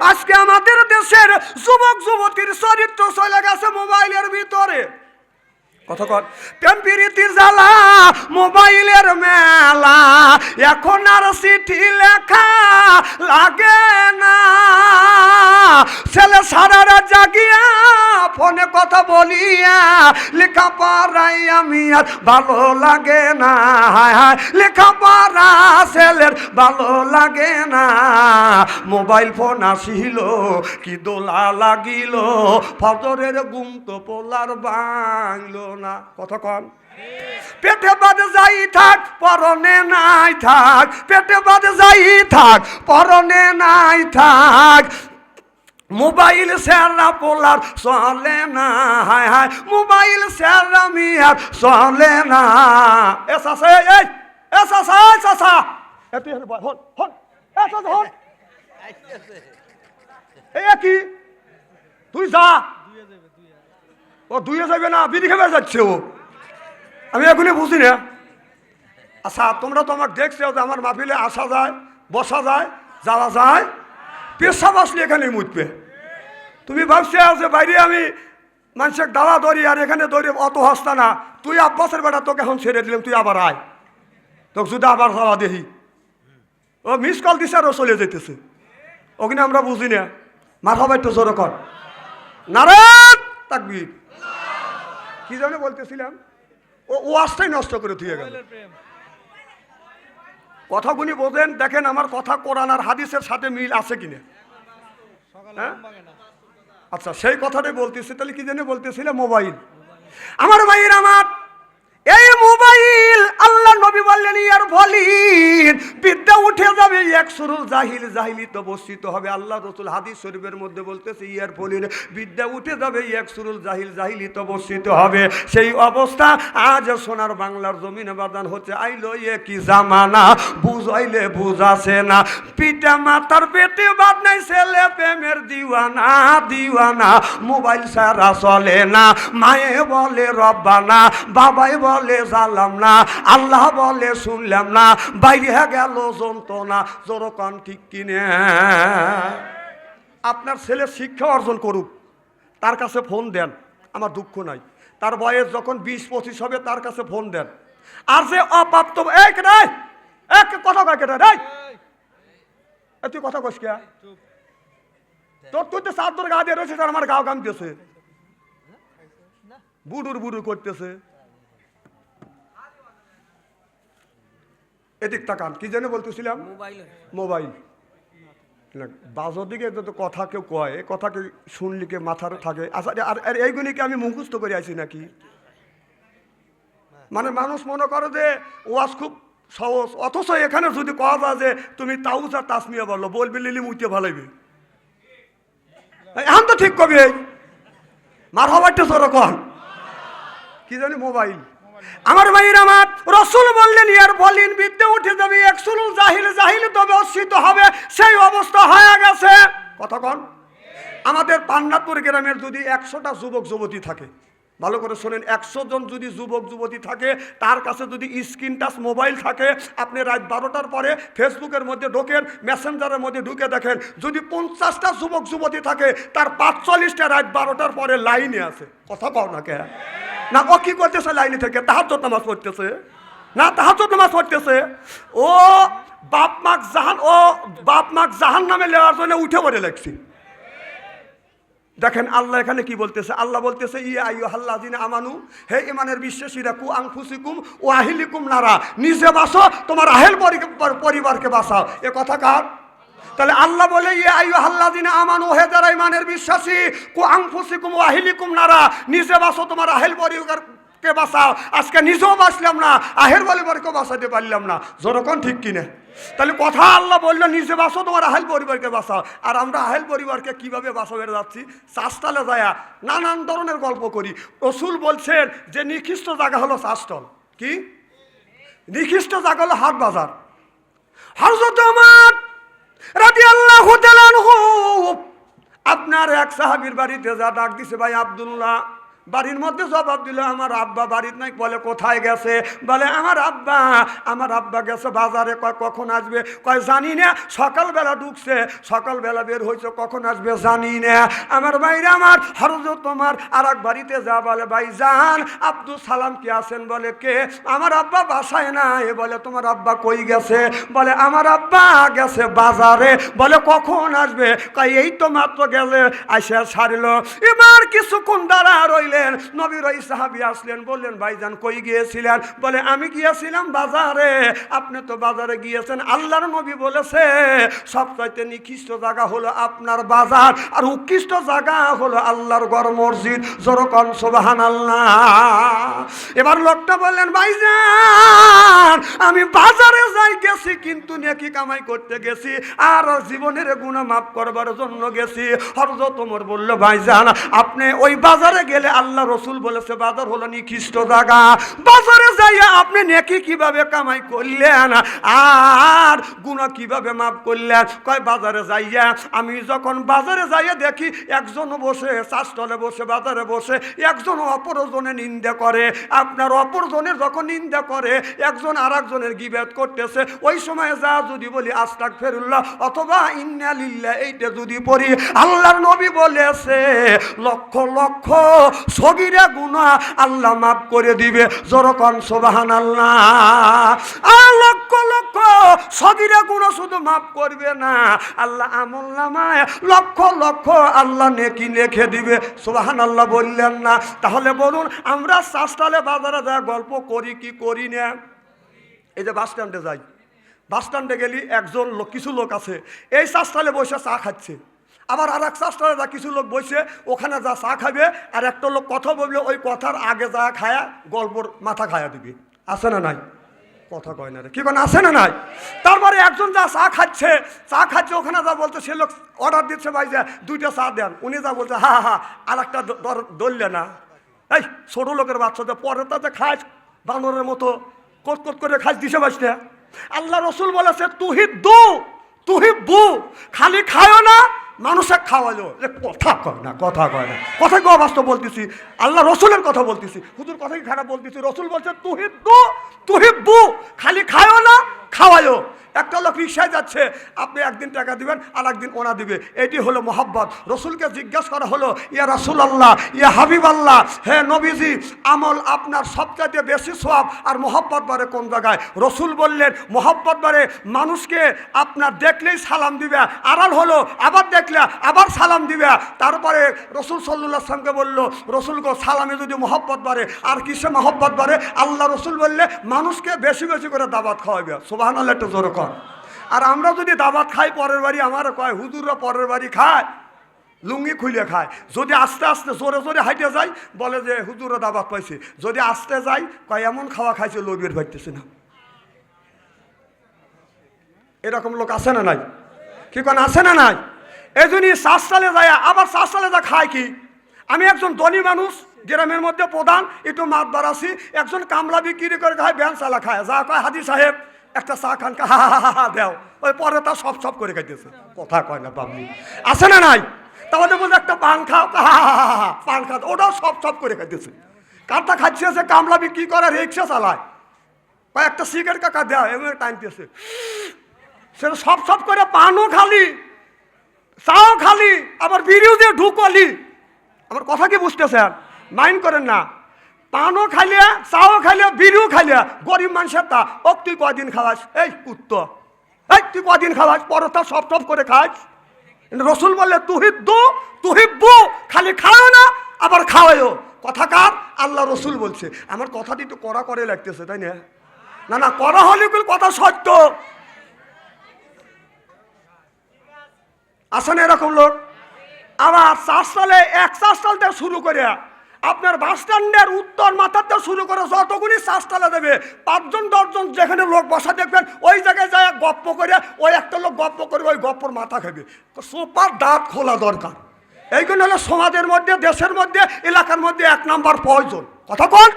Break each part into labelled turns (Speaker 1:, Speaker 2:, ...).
Speaker 1: আজকে আমাদের দেশের যুবক যুবতীর চরিত্র চলে গেছে মোবাইলের ভিতরে। কতক্ষণ প্রেম প্রীতির জ্বালা, মোবাইলের মেলা, এখন আর চিঠি লেখা লাগে না। ছেলে সারারা জাগিয়া ফোনে কথা বলিয়া লেখা পড়াই আমি আর ভালো লাগে না। লেখা পড়া ছেলের ভালো লাগে না। মোবাইল ফোন আসিল কি দোলা লাগিল, ফজরের ঘুম তো পোলার ভাঙল না। কথা কন পেটে বাদে যাই থাক পরনে নাই থাক, পেটে বাদে যাই থাক পরনে নাই থাক। মোবাইল সেরা পোলার চলে না, হায় হায় মোবাইল সেরা মিয়ার চলে না। এ চাচা এই এ চাচা এই চাচা এ হন হন এ চাচা হন এই কি তুই যা, ও দুইয়ে যাবে না বিড়ি খেয়ে যাচ্ছে ও, আমি এখনই বুঝি না। আচ্ছা তোমরা তো আমাকে দেখছো যে আমার মাহফিলে আসা যায়, বসা যায়, যাওয়া যায়, পেশাব আসলে এখানে মুতবে। তুমি ভাবছো যে বাইরে আমি মানুষের দাওয়া ধরি আর এখানে ধরি অত হস্তা না। তুই আব্বাসের বেটা তোকে এখন ছেড়ে দিলাম, তুই আবার আয়, তোকে যদি আবার যাওয়া দেখি। ও মিস কল দিছে আর ও চলে যেতেছে, ওখানে আমরা বুঝি না। মাথা বাইতো জোর কর নারায়ণ তাকবীর। কি জানে বলতেছিলাম, ও ওয়াজটাই নষ্ট করে দিয়ে গেল। কথাগুলি বোঝেন, দেখেন আমার কথা কোরআন আর হাদিসের সাথে মিল আছে কিনা। হ্যাঁ আচ্ছা সেই কথাটাই বলতেছি। তাহলে কি জানে বলতেছিলাম, মোবাইল আমার ভাইয়ের আমার এই মোবাইল আল্লাহ নবী বললেন ইয়ার ফলিন বিদ্যা উঠে যাবে এক সুরুল জাহিল, জাহিলি তো বর্ষিত হবে। আল্লাহ রসুল হাদিস শরীফের মধ্যে বলতেছে ইয়ার ফলিন বিদ্যা উঠে যাবে এক সুরুল জাহিল, জাহিলি তো বর্ষিত হবে। সেই অবস্থা আজ সোনার বাংলার জমিনে বাদান হচ্ছে। আইলো এ কি জামানা, বুঝাইলে বুঝাছে না। পিতা মাতার পেটে বাদ নাই, ছেলে প্রেমের দিওয়ানা দিওয়ানা। মোবাইল সারা চলে না, মায়ে বলে রব্বানা, বাবাই বলে জানলাম না, আল্লাহ বলে শুনলাম না, বাইরে গেল যন্ত্রণা। জোরকান ঠিক কিনে। আপনার ছেলে শিক্ষা অর্জন করুক, তার কাছে ফোন দেন, আমার দুঃখ নাই। তার বয়স যখন 20-25 হবে তার কাছে ফোন দেন। আর যে অপ্রাপ্ত এক নাই এক কথা কয় কেটে রে, তুই কথা কইস কে? তোর তুই তো চাদর গা দিয়ে রয়েছে, আমার গাও কামতেছে, বুড়ুর বুড়ু করতেছে। এদিক তাকান, কি জানে বলতেছিলাম, মোবাইল বাজর দিকে যত কথা কেউ কয়, এ কথা কেউ শুনলি কে মাথার থাকে। আচ্ছা আর এইগুলিকে আমি মুখস্থ করে আছি নাকি? মানে মানুষ মনে করে যে ওয়াজ খুব সহজ, অথচ এখানে যদি কওয়া যায় যে তুমি তাউস আর তাসমিয়া বললো, বলবি লিলি মুইতে ভালাইবে, এখন তো ঠিক কবি মার হবারটা সরো কন কি জানি মোবাইল। আমার ভাইয়ের আমার রসুল বললেন ইয়ার বলিন বিদ্যা উঠে যাবে এক সুরুল জাহিল, জাহিল তবে অস্বীত হবে। সেই অবস্থা হয়ে গেছে। কথা কন আমাদের পান্নাপুর গ্রামের যদি 100টা যুবক যুবতী থাকে, ভালো করে শোনেন, 100 জন যদি যুবক যুবতী থাকে, তার কাছে যদি স্ক্রিন টাচ মোবাইল থাকে, আপনি রাত 12টার পরে ফেসবুকের মধ্যে ঢোকেন, মেসেঞ্জারের মধ্যে ঢুকে দেখেন, যদি 50টা যুবক যুবতী থাকে, তার 45টা রাত 12টার পরে লাইনে আছে। কথা পাও না কে? না ও কি করতেছে লাইনে থেকে? তাহাজ্জুদ নামাজ পড়তেছে, না তাহাজ্জুদ নামাজ পড়তেছে। ও বাপ মাক জাহান নামে নেওয়ার জন্য উঠে পড়ে লাগছে। দেখেন আল্লাহ এখানে কি বলতেছে, আল্লাহ বলতেছে ইয়া আইয়ুহাল্লাযিনা আমানু, হে ঈমানের বিশ্বাসীরা, কু আনফুসিকুম ওয়া আহলিকুম নারা, নিজে বাঁচো তোমার আহল পরিবারকে বাঁচাও। এ কথা কার? তাহলে আল্লাহ বলে ইয়া আইয়ুহাল্লাযিনা আমানু, হে যারা ঈমানের বিশ্বাসী, কু আনফুসিকুম ওয়া আহলিকুম নারা, নিজে বাঁচো তোমার আহল পরিবারকে বাঁচাও। আজকে নিজেও বাঁচলাম না, আহল পরিবারকে বাঁচাতে পারলাম না। জোরকন ঠিক কিনা? তাহলে কথা আল্লাহ বললো নিজে বাঁচো তোমার আহেল পরিবারকে বাঁচাও। আর আমরা আহেল পরিবারকে কিভাবে বাঁচাবে যাচ্ছি? চাষতলে যায়া নানান ধরনের গল্প করি। রসুল বলছেন যে নিকৃষ্ট জায়গা হলো চাষতল। কি নিকৃষ্ট জায়গা হলো হাট বাজার। হযরত ওমর রাদিয়াল্লাহু তাআলা আনহু আপনার এক সাহাবীর বাড়িতে যা ডাক দিছে, ভাই আব্দুল্লাহ বাড়ির মধ্যে জবাব দিল আমার আব্বা বাড়ির নাই। বলে কোথায় গেছে? বলে আমার আব্বা গেছে বাজারে। কয় কখন আসবে? কয় জানি না, সকালবেলা ঢুকছে, সকালবেলা বের হয়েছে, কখন আসবে জানি না। আমার বাইরে আমার হরজত তোমার আর এক বাড়িতে যা। বলে ভাই যান আব্দুল সালাম কি আছেন? বলে কে? আমার আব্বা বাসায় নাই। বলে তোমার আব্বা কই গেছে? বলে আমার আব্বা গেছে বাজারে। বলে কখন আসবে? কয় এই তো মাত্র গেলে আইসা ছাড়লো। এবার কিছুক্ষণ দাঁড়া রইলেন, নবীর ওই সাহাবী আসলেন, বললেন ভাইজান কই গিয়েছিলেন? বলে আমি গিয়েছিলাম বাজারে। আপনি তো বাজারে গিয়েছেন, আল্লাহর নবী বলেছে সবচাইতে নিকৃষ্ট জায়গা হলো আপনার বাজার, আর উৎকৃষ্ট জায়গা হলো আল্লাহর ঘর মসজিদ। জোরকন সুবহানাল্লাহ। এবার লোকটা বললেন ভাইজান আমি বাজারে যাই গেছি, কিন্তু নেকি কামাই করতে গেছি, আর জীবনের গুনাহ মাফ করবার জন্য গেছি। হযরত ওমর বলল ভাইজান আপনি ওই বাজারে গেলে আল্লাহ রসুল বলেছে বাজার হলো নিকৃষ্ট জায়গা, বাজারে যাইয়া আপনি নেকি কিভাবে কামাই করলেন আর গুনাহ কিভাবে মাফ করলেন? কয় বাজারে যাইয়া আমি যখন বাজারে যাইয়া দেখি একজন বসে চাষতলে বসে বাজারে বসে একজন অপরজনে নিন্দা করে। আপনার অপরজনের যখন নিন্দা করে একজন আর একজনের গীবত করতেছে, ওই সময় যা যদি বলি আস্তাগফিরুল্লাহ অথবা ইন্না লিল্লাহ এইটা যদি পড়ি, আল্লাহর নবী বলেছে লক্ষ লক্ষ সগীরা গুনাহ আল্লাহ মাফ করে দিবে। জোরকন সুবহানাল্লাহ। আর লক্ষ লক্ষ সগীরা গুনাহ শুধু মাফ করবে না, আল্লাহ আমলনামায় লক্ষ লক্ষ আল্লাহ নেকি লিখে দিবে। সুবহানাল্লাহ বললেন না? তাহলে বলুন আমরা চাষতালে বাজারে যা গল্প করি কি করি না? এই যে বাস স্ট্যান্ডে যাই, বাস স্ট্যান্ডে গেলি একজন লোক, কিছু লোক আছে এই চাষতালে বসে চা খাচ্ছে, আবার আর এক চাষতালে যা কিছু লোক বসে ওখানে যা চা খাবে, আর একটা লোক কথা বলবে ওই কথার আগে যা খায়া গল্পর মাথা খায়া দিবে। আছে না নাই? কথা কয় না রে, কি কোন আছে না নাই? তারপরে একজন যা চা খাচ্ছে ওখানে যা বলছে, সে লোক অর্ডার দিচ্ছে ভাই যে 2টা চা দেন, উনি যা বলছে হা হা আর একটা ধরলে না। এই ছোট লোকের বাচ্চাদের পরে তাতে খাস বানরের মতো কোট কোট করে খাস দিছে বাসটা। আল্লাহ রসুল বলেছে তুহিব্বু, খালি খায়ও না মানুষের খাওয়ালো। কথা কয় না, কথা কয় না, কথা কি অবাস্তব বলতেছি? আল্লাহ রসুলের কথা বলতেছি, হুজুর কথা কি খারাপ বলতেছি? রসুল বলছে তুহিব্বু, খালি খায়ও না খাওয়ায়ও। একটা লোক রিক্সায় যাচ্ছে, আপনি একদিন টাকা দিবেন আর একদিন ওনা দিবে, এটি হলো মোহাব্বত। রসুলকে জিজ্ঞাসা করা হলো ইয়া রাসূলুল্লাহ, ইয়া হাবিবাল্লাহ, হে নবীজি আমল আপনার সবচাইতে বেশি সওয়াব আর মোহাব্বত বাড়ে কোন জায়গায়? রসুল বললেন মোহাব্বত বাড়ে মানুষকে আপনার দেখলেই সালাম দিবে, আড়াল হলো আবার দেখলে আবার সালাম দিবে। তারপরে রসুল সাল্লাল্লাহু আলাইহি ওয়াসাল্লামকে বলল রসুল গো সালামে যদি মোহাব্বত বাড়ে আর কিসে মোহাব্বত বাড়ে? আল্লাহ রসুল বললে মানুষকে বেশি বেশি করে দাওয়াত খাওয়াবে। সুবহানাল্লাহ, একটু জোরে কর। আর আমরা যদি দাওয়াত খাই পরের বাড়ি, আমার কয় হুজুররা পরের বাড়ি খায় লুঙ্গি খুলে খায়। যদি আস্তে আস্তে জোরে জোরে হাইটে যাই বলে যে হুজুররা দাওয়াত পাইছে, যদি আস্তে যাই কয় এমন খাওয়া খাইছে লোভের ভাইতেছে না। এরকম লোক আছে না নাই? কি কোন আছে না নাই? এই জন্যই চাষতালে যায়, আবার চাষতালে যা খায় কি? আমি একজন ধনী মানুষ, গ্রামের মধ্যে প্রধান, একটু মাতবার আছি, একজন কামলা বিক্রি করে খায়, ব্যান চালা খায়, যা কয় হাজি সাহেব একটা চা খান, হা দেও, ওই পরে তা সব করে খাইতেছে। কথা কয় না পাবলি, আছে না নাই? তাহলে বলছে একটা পান খাও, পান খা, ওটাও সব করে খাইতেছে। কারটা খাচ্ছে সে কামলা বিক্রি করে রিক্সা চালায়, একটা সিগারেট কাকা দেওয়া এমনি টানতেছে, সে সব করে পানও খালি চাও খালি আবার বিড়িও দিয়ে ঢুকলি। আমার কথা কি বুঝতেছেন? মাইন্ড করেন না। পানও খাইলে চাও খাইলে বিড়িও খাইলে গরিব মানুষের তা ও তুই কদিন খাওয়াস? এই কুত্তো, এই তুই কদিন খাওয়াস? পরতা সব করে খাস। রসুল বললে তুহিব্বু, খালি খাও না আবার খাওয়াইও। কথা কার? আল্লাহ রসুল বলছে। আমার কথাটি একটু কড়া করে লাগতেছে, তাই না? না কড়া হলে কথা সত্য। আসেন এরকম লোক। আবার চাষতালে এক চাষতালতে শুরু করে আপনার বাস স্ট্যান্ডের উত্তর মাথাতে শুরু করে যতগুলি চাষতালে দেবে 5জন 10জন যেখানে লোক বসা দেখবেন ওই জায়গায় যায় গপ্প করে, ওই একটা লোক গপ্প করবে, ওই গপ্পর মাথা খাবে। সোপার দাঁত খোলা দরকার। এইগুলো হলো সমাজের মধ্যে, দেশের মধ্যে, এলাকার মধ্যে 1 নাম্বার প্রয়োজন। কথা কন,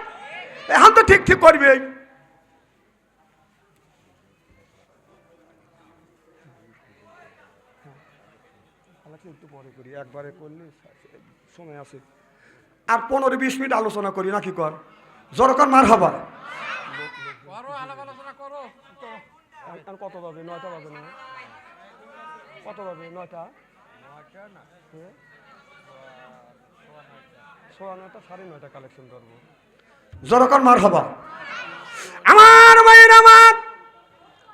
Speaker 1: এখন তো ঠিক করবে। একটু পরে করি, একবারে করলে সময় আছে। আর 15-20 মিনিট আলোচনা করি নাকি কর জোরকার মার হবা কত বাজে 9টা বাজে না কত বাজে 9টা 9:30 কালেকশন করবো জোরকার মার হবা আমার ভাইয়ের আমার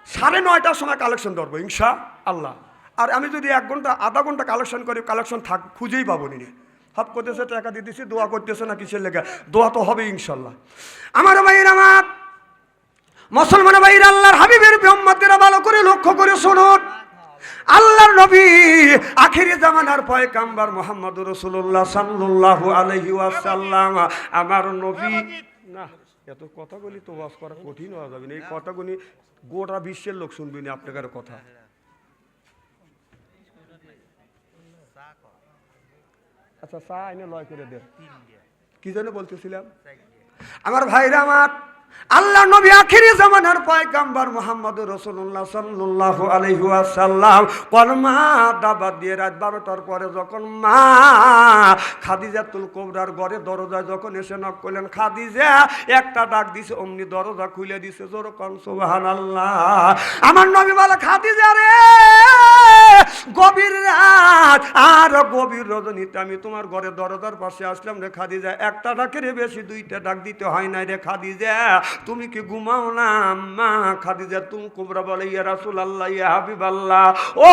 Speaker 1: 9:30টার সময় কালেকশন ধরবো ইনশা আল্লাহ। আর আমি যদি 1 ঘন্টা আধা ঘন্টা কালেকশন করি কালেকশন খুঁজেই পাবো নি হপ করতেছে টাকা দিয়ে দিচ্ছি দোয়া করতেছে না কিসের লেগে দোয়া তো হবে ইনশাল্লাহ। আমার ভাইয়ের আমার মুসলমান ভাইয়ের আল্লাহর হাবিবের উম্মতেরা ভালো করে লক্ষ্য করে শুনুন আল্লাহর নবী আখিরি জামানার পয়গম্বর মুহাম্মদুর রাসূলুল্লাহ সাল্লাল্লাহু আলাইহি ওয়াসাল্লাম আমার নবী না এত কথাগুলি তো ওয়াজ করা কঠিন হয়ে যাবে না এই কথাগুলি গোটা বিশ্বের লোক শুনবে না আপনাদের কথা। আচ্ছা চা এনে লয় করে দেন কি জন্য বলতেছিলাম আমার ভাইরা আমার আল্লাহ নবী আখিরি জামানার পয়গম্বর মুহাম্মদুর রাসূলুল্লাহ সাল্লাল্লাহু আলাইহি ওয়াসাল্লাম কলমা দাবাত দিয়ে রাত 12টার পরে যখন মা খাদিজাতুল কুবরার ঘরে দরজায় যখন এসে নক করলেন খাদিজা একটা ডাক দিছে অমনি দরজা খুলে দিছে জোরে কোন সুবহানাল্লাহ। আমার নবী বলে খাদিজা রে গভীর রাত আর গভীর রজনীতে আমি তোমার ঘরে দরজার পাশে আসলাম রে খাদিজা একটা ডাকের বেশি 2টা ডাক দিতে হয় না রে খাদিজা তুমি কি ঘুমাও না মা খাদিজা তুমি কুবরা বলে ইয়া রাসূলুল্লাহ ইয়া হাবিবাল্লাহ ও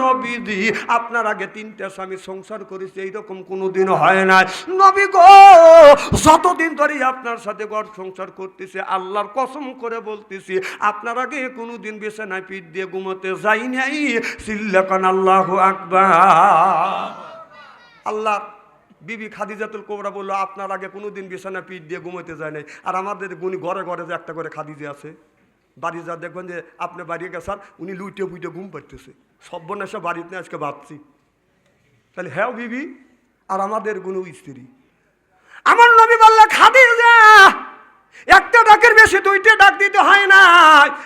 Speaker 1: নবীজি আপনার আগে 3টা স্বামী সংসার করেছে এইরকম কোনোদিনও হয় না নবী গো যতদিন ধরে আপনার সাথে ঘর সংসার করতেছে আল্লাহর কসম করে বলতেছি আপনার আগে কোনোদিন বিছানায় পিঠ দিয়ে ঘুমোতে যাই নাই চিল্লাকান আল্লাহু আকবার। আল্লাহ বিবি খাদিজাতুল কুবরা বললো আপনার আগে কোনোদিন বিছানা পিঠ দিয়ে ঘুমোতে যায় নাই। আর আমাদের উনি ঘরে ঘরে যে একটা করে খাদিজা আছে বাড়ি যা দেখবেন যে আপনি বাড়ি গেছেন উনি লুইটে বুইটে ঘুম পাড়তেছে সর্বনাশা বাড়িতে আজকে ভাবছি তাহলে হ্যাঁ বিবি আর আমাদের কোনো স্ত্রী। আমার নবী বলল খাদিজা একটা ডাকের বেশি 2টা ডাক দিতে হয় না।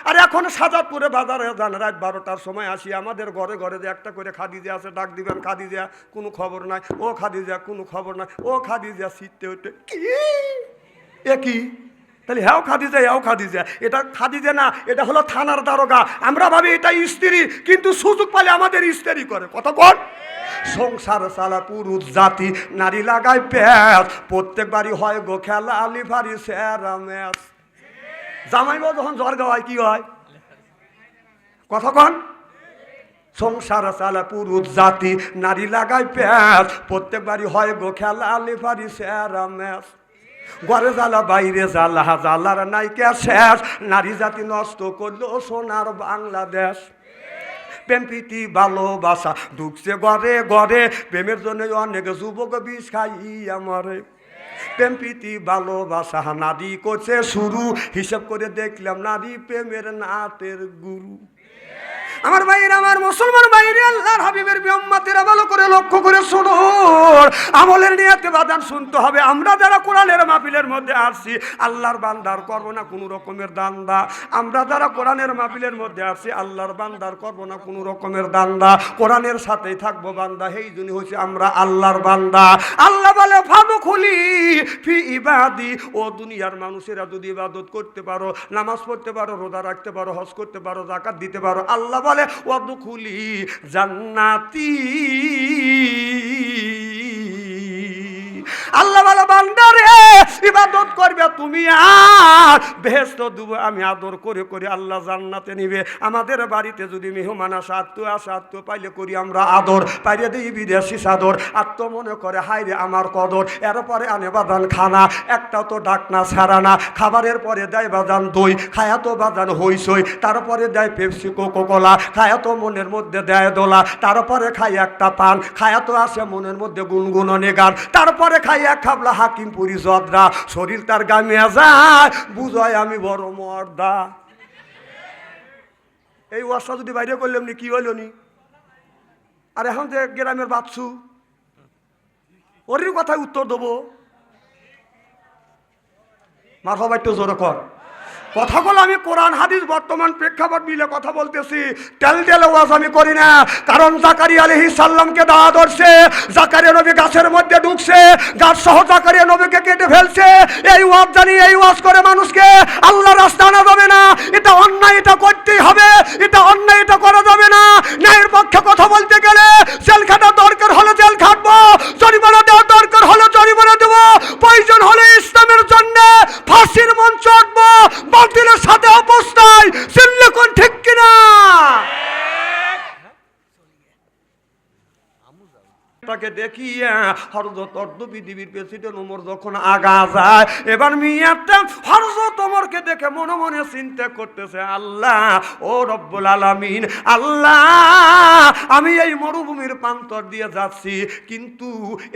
Speaker 1: আর এখন সাজাদপুরে বাজারে যান রাত 12টার সময় আসি আমাদের ঘরে ঘরে যে একটা করে খাদিজা আছে ডাক দিবেন খাদিজা কোনো খবর নাই ও খাদিজা কোনো খবর নাই ও খাদিজা শীতে ওঠে কি এ কি তাহলে হ্যাঁ খাদিজা এটা খাদিজা না এটা হলো থানার দারোগা আমরা ভাবি এটা স্ত্রী কিন্তু সুযোগ পালে আমাদের স্ত্রী করে কথা বল সংসার চালা পুরুষ জাতি নারী লাগায় প্যাচ প্রত্যেক বাড়ি হয় গো খেলা আলি ভারি সেরা ম্যাচ জামাইবা যখন জ্বর গাওয়ায় কি হয় কথা কন সংসার চালা পুরুষ জাতি নারী লাগায় প্যাচ প্রত্যেক বাড়ি হয় গো খেলা আলি ভারি সেরা ম্যাচ ঘরে জ্বালা বাইরে জ্বালা জ্বালার নাইকা শেষ নারী জাতি নষ্ট করলো সোনার বাংলাদেশ প্রেম প্রীতি ভালোবাসা ঢুকছে ঘরে ঘরে প্রেমের জন্য অনেক যুবক বিষ খাইয়া মরে প্রেম প্রীতি ভালোবাসা নারী করছে শুরু হিসাব করে দেখলাম নারী প্রেমের নাতের গুরু। আমার ভাইয়ের আমার মুসলমান ভাইয়ের আল্লাহর হাবিবের উম্মতেরা ভালো করে লক্ষ্য করে শুনুন আমলের নিয়তে বাদান শুনতে হবে। আমরা যারা কোরআনের মাহফিলের মধ্যে আসছি আল্লাহর বান্দার করব না কোনো রকমের দান্দা আমরা যারা কোরআনের মাহফিলের মধ্যে আসছি আল্লাহর বান্দার করব না কোনো রকমের দান্দা কোরআনের সাথেই থাকবো বান্দা এই জন্য হচ্ছে আমরা আল্লাহর বান্দা। আল্লাহ বলে ফাদু খুলি ফি ইবাদি ও দুনিয়ার মানুষেরা যদি ইবাদত করতে পারো নামাজ পড়তে পারো রোজা রাখতে পারো হজ করতে পারো যাকাত দিতে পারো আল্লাহ বলে ওয়াদখুলি জান্নাতি আল্লাহ বলে বান্দারে ইবাদত করবে তুমি আর বেহেশত দেব আমি আদর করে করে আল্লাহ জান্নাতে নিবে। আমাদের বাড়িতে যদি মেহমান আসে আত্মীয় পাইলে করি আমরা আদর পাইলে দিই বিদেশি সাদর আত্ম মনে করে হাই রে আমার কদর এরপরে আনে বাজান খানা একটাও তো ডাক না ছাড়া না খাবারের পরে দেয় বাজান দই খায়া তো বাজান হইসই তারপরে দেয় পেপসি কোকোকোলা খায়া তো মনের মধ্যে দেয় দোলা তারপরে খাই একটা পান খায়া তো আসে মনের মধ্যে গুনগুননে গান তারপরে খাই এক খাবলা হাকিমপুরি জদরা শরীর তার গামে যায় বুঝায় আমি বড় মর্দা। এই ওয়াজটা যদি বাইরে করলাম নি কি হইল নি আর এখন যে গ্রামের বাচ্চু ওর কথায় উত্তর দেবো মারহাবা একটু জোরে কর কথাগুলো আমি কোরআন হাদিস বর্তমান প্রেক্ষাপট মিলে কথা বলতেছি, টেল ওয়াজ আমি করি না। কারণ জাকারিয়া আলাইহিস সালামকে দাওয়া ধরছে, জাকারিয়া নবী গাছের মধ্যে ঢুকছে, গাছ সহ জাকারিয়া নবীকে কেটে ফেলছে। এই ওয়াজ জানি, এই ওয়াজ করে মানুষকে আল্লাহর রাস্তা আনা যাবে না। এটা অন্যায়, এটা করতেই হবে। এটা অন্যায়, এটা করা যাবে না। ন্যায়ের পক্ষে কথা বলতে গেলে জেল খাটা দরকার হলে জেল খাটবো, জরিমানা দেওয়া দরকার হলে জরিমানা দেবো, প্রয়োজন হলে ইসলামের জন্য ফাঁসির মঞ্চ আঁটবো, বাতিলের সাথে অবস্থায়। চিল্লে কোন ঠিক কিনা? তাকে দেখিয়ে হযরত পৃথিবীর প্রেসিডেন্ট ওমর যখন আগা যায়, এবার মিয়াটা হযরত ওমরকে দেখে মনে মনে চিন্তা করতেছে, আল্লাহ ও রব্বুল আলামিন, আল্লাহ আমি এই মরুভূমির প্রান্তর দিয়ে যাচ্ছি, কিন্তু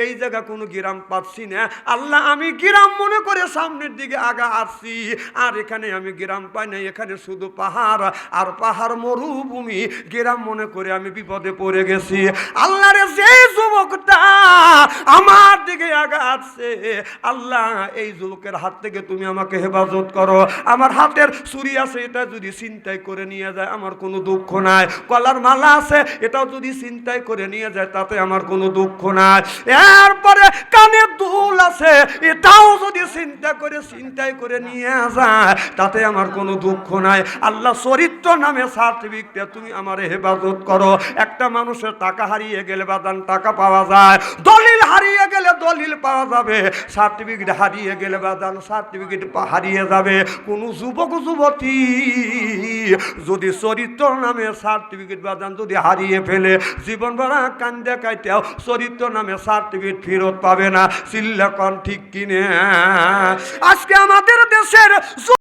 Speaker 1: এই জায়গা কোনো গ্রাম পাচ্ছি না। আল্লাহ আমি গ্রাম মনে করে সামনের দিকে আগা আসছি, আর এখানে আমি গ্রাম পাই না, এখানে শুধু পাহাড় আর পাহাড়, মরুভূমি। গ্রাম মনে করে আমি বিপদে পড়ে গেছি। আল্লাহরে যে যুবকটা আমার দিকে আগা আসছে, আল্লাহ এই যুবকের হাত থেকে তুমি আমাকে হেফাজত করো। আমার হাতের ছুরি আছে, এটা যদি ছিনতাই করে নিয়ে যায় আমার কোনো দুঃখ নাই। গলার মালা আছে, এটাও যদি ছিনতাই করে নিয়ে যায় তাতে আমার কোনো দুঃখ নাই। এরপরে কানের দুল আছে, এটাও যদি ছিনতাই করে নিয়ে যায় তাতে আমার কোনো দুঃখ নাই। আল্লাহ চরিত্র নামে সার্টিফিকেট তুমি আমার হেফাজত করো। একটা মানুষের টাকা হারিয়ে গেলে বাদান টাকা পাওয়া যায়, দলিল হারিয়ে গেলে দলিল পাওয়া যাবে, সার্টিফিকেট হারিয়ে গেলে বাদান সার্টিফিকেট হারিয়ে যাবে। কোন যুবক যুবতী যদি চরিত্র নামে সার্টিফিকেট বাদান যদি হারিয়ে ফেলে, জীবন ভরা কান্দে কাইতেও চরিত্র নামে সার্টিফিকেট ফেরত পাবে না। চিল্লা কোন ঠিক কিনে? আজকে আমাদের দেশের